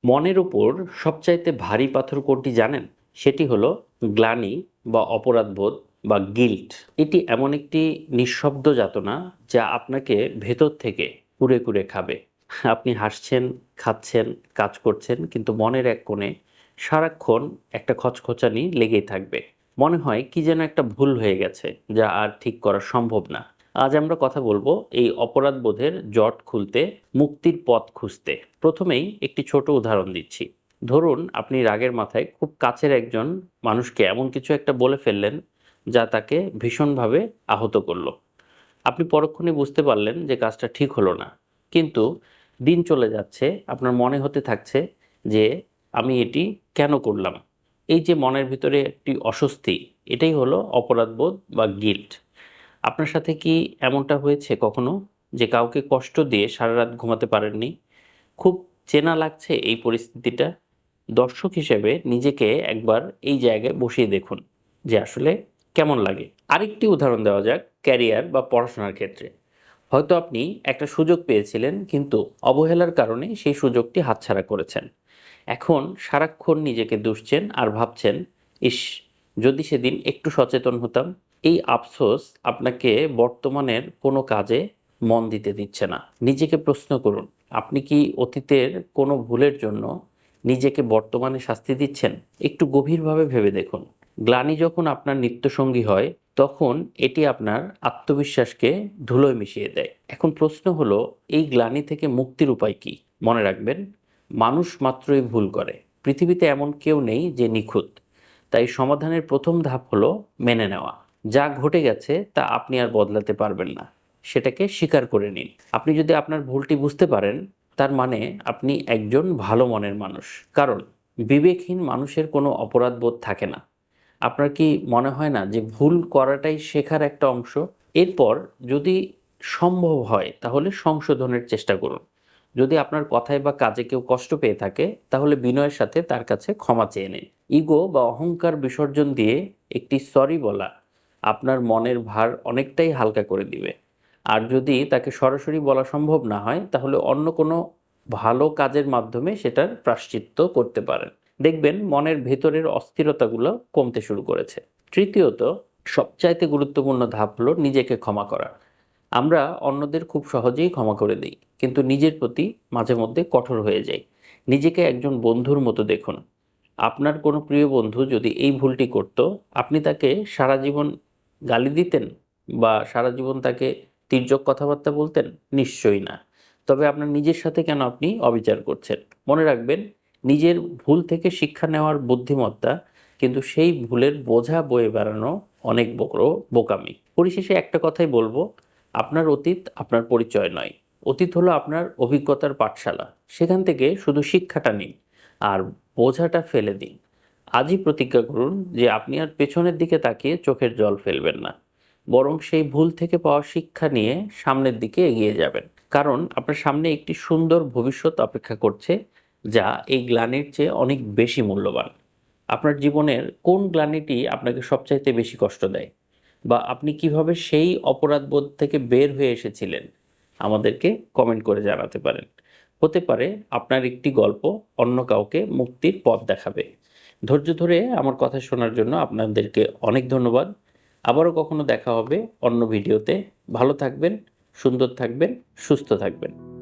মনের উপর সবচাইতে ভারী পাথর কোনটি জানেন? সেটি হলো গ্লানি বা অপরাধবোধ বা গিল্ট। এটি এমন একটি নিঃশব্দ যাতনা যা আপনাকে ভেতর থেকে কুরে কুরে খাবে। আপনি হাসছেন, খাচ্ছেন, কাজ করছেন, কিন্তু মনের এক কোণে সারাক্ষণ একটা খচখচানি লেগেই থাকবে। মনে হয় কি যেন একটা ভুল হয়ে গেছে, যা আর ঠিক করা সম্ভব না। আজ আমরা কথা বলবো এই অপরাধবোধের জট খুলতে, মুক্তির পথ খুঁজতে। প্রথমেই একটি ছোট উদাহরণ দিচ্ছি। ধরুন আপনি রাগের মাথায় খুব কাছের একজন মানুষকে এমন কিছু একটা বলে ফেললেন যা তাকে ভীষণভাবে আহত করলো। আপনি পরক্ষণে বুঝতে পারলেন যে কাজটা ঠিক হলো না। কিন্তু দিন চলে যাচ্ছে, আপনার মনে হতে থাকছে যে আমি এটি কেন করলাম? এই যে মনের ভিতরে একটি অস্বস্তি, এটাই হলো অপরাধবোধ বা গিল্ট। আপনার সাথে কি এমনটা হয়েছে কখনো, যে কাউকে কষ্ট দিয়ে সারা রাত ঘুমাতে পারেননি? খুব চেনা লাগছে এই পরিস্থিতিটা। দর্শক হিসেবে নিজেকে একবার এই জায়গায় বসিয়ে দেখুন যে আসলে কেমন লাগে। আরেকটি উদাহরণ দেওয়া যাক, ক্যারিয়ার বা পড়াশোনার ক্ষেত্রে। হয়তো আপনি একটা সুযোগ পেয়েছিলেন, কিন্তু অবহেলার কারণে সেই সুযোগটি হাতছাড়া করেছেন। এখন সারাক্ষণ নিজেকে দুষছেন আর ভাবছেন, ইস, যদি সেদিন একটু সচেতন হতাম। এই আফসোস আপনাকে বর্তমানের কোনো কাজে মন দিতে দিচ্ছে না। নিজেকে প্রশ্ন করুন, আপনি কি অতীতের কোনো ভুলের জন্য নিজেকে বর্তমানে শাস্তি দিচ্ছেন? একটু গভীরভাবে ভেবে দেখুন। গ্লানি যখন আপনার নিত্যসঙ্গী হয়, তখন এটি আপনার আত্মবিশ্বাসকে ধুলোয় মিশিয়ে দেয়। এখন প্রশ্ন হলো, এই গ্লানি থেকে মুক্তির উপায় কি? মনে রাখবেন, মানুষ মাত্রই ভুল করে। পৃথিবীতে এমন কেউ নেই যে নিখুঁত। তাই সমাধানের প্রথম ধাপ হলো মেনে নেওয়া। যা ঘটে গেছে তা আপনি আর বদলাতে পারবেন না। সেটাকে স্বীকার করে নিন। আপনি যদি আপনার ভুলটি বুঝতে পারেন, তার মানে আপনি একজন ভালো মনের মানুষ। কারণ বিবেকহীন মানুষের কোনো অপরাধবোধ থাকে না। আপনার কি মনে হয় না যে ভুল করাটাই শেখার একটা অংশ? এরপর যদি সম্ভব হয় তাহলে সংশোধনের চেষ্টা করুন। যদি আপনার কথায় বা কাজে কেউ কষ্ট পেয়ে থাকে, তাহলে বিনয়ের সাথে তার কাছে ক্ষমা চেয়ে নিন। ইগো বা অহংকার বিসর্জন দিয়ে একটি সরি বলা আপনার মনের ভার অনেকটাই হালকা করে দিবে। আর যদি তাকে সরাসরি বলা সম্ভব না হয়, তাহলে অন্য কোনো ভালো কাজের মাধ্যমে সেটার প্রায়শ্চিত্ত করতে পারেন। দেখবেন মনের ভেতরের অস্থিরতাগুলো কমতে শুরু করেছে। তৃতীয়ত, সবচাইতে গুরুত্বপূর্ণ ধাপ হলো নিজেকে ক্ষমা করা। আমরা অন্যদের খুব সহজেই ক্ষমা করে দিই, কিন্তু নিজের প্রতি মাঝে মধ্যে কঠোর হয়ে যাই। নিজেকে একজন বন্ধুর মতো দেখুন। আপনার কোনো প্রিয় বন্ধু যদি এই ভুলটি করত, আপনি তাকে সারা জীবন গালি দিতেন বা সারা জীবন তাকে তির্যক কথাবার্তা বলতেন? নিশ্চয়ই না। তবে আপনার নিজের সাথে কেন আপনি অবিচার করছেন? মনে রাখবেন, নিজের ভুল থেকে শিক্ষা নেওয়ার বুদ্ধিমত্তা, কিন্তু সেই ভুলের বোঝা বয়ে বেড়ানো অনেক বড় বোকামি। পরিশেষে একটা কথাই বলবো, আপনার অতীত আপনার পরিচয় নয়। অতীত হলো আপনার অভিজ্ঞতার পাঠশালা। সেখান থেকে শুধু শিক্ষাটা নিন আর বোঝাটা ফেলে দিন। আজই প্রতিজ্ঞা করুন যে আপনি আর পেছনের দিকে তাকিয়ে চোখের জল ফেলবেন না, বরং সেই ভুল থেকে পাওয়া শিক্ষা নিয়ে সামনের দিকে এগিয়ে যাবেন। কারণ আপনার সামনে একটি সুন্দর ভবিষ্যৎ অপেক্ষা করছে, যা এই গ্লানির চেয়ে অনেক বেশি মূল্যবান। আপনার জীবনের কোন গ্লানিটি আপনাকে সবচাইতে বেশি কষ্ট দেয়? বা আপনি কিভাবে সেই অপরাধবোধ থেকে বের হয়ে এসেছিলেন? আমাদেরকে কমেন্ট করে জানাতে পারেন। হতে পারে আপনার একটি গল্প অন্য কাউকে মুক্তির পথ দেখাবে। ধৈর্য ধরে আমার কথা শোনার জন্য আপনাদেরকে অনেক ধন্যবাদ। আবারও কখনো দেখা হবে অন্য ভিডিওতে। ভালো থাকবেন, সুন্দর থাকবেন, সুস্থ থাকবেন।